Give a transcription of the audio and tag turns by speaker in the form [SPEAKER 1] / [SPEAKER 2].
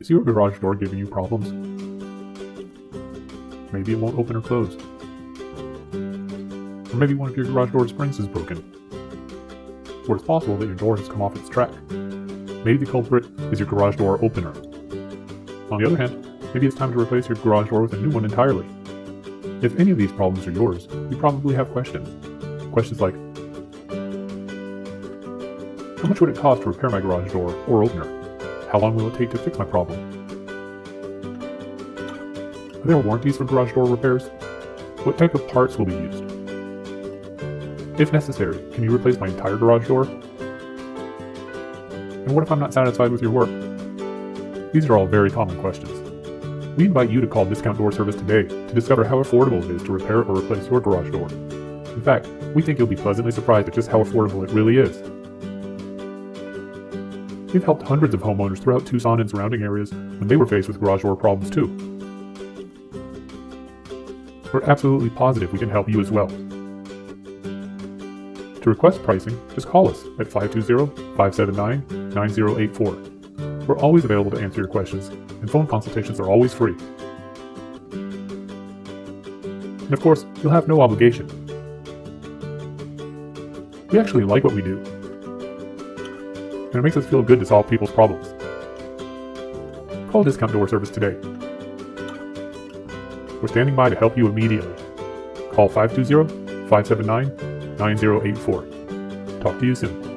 [SPEAKER 1] Is your garage door giving you problems? Maybe it won't open or close. Or maybe one of your garage door springs is broken. Or it's possible that your door has come off its track. Maybe the culprit is your garage door opener. On the other hand, maybe it's time to replace your garage door with a new one entirely. If any of these problems are yours, you probably have questions. Questions like, how much would it cost to repair my garage door or opener? How long will it take to fix my problem? Are there warranties for garage door repairs? What type of parts will be used? If necessary, can you replace my entire garage door? And what if I'm not satisfied with your work? These are all very common questions. We invite you to call Discount Door Service today to discover how affordable it is to repair or replace your garage door. In fact, we think you'll be pleasantly surprised at just how affordable it really is. We've helped hundreds of homeowners throughout Tucson and surrounding areas when they were faced with garage door problems too. We're absolutely positive we can help you as well. To request pricing, just call us at 520-579-9084. We're always available to answer your questions, and phone consultations are always free. And of course, you'll have no obligation. We actually like what we do, and it makes us feel good to solve people's problems. Call Discount Door Service today. We're standing by to help you immediately. Call 520-579-9084. Talk to you soon.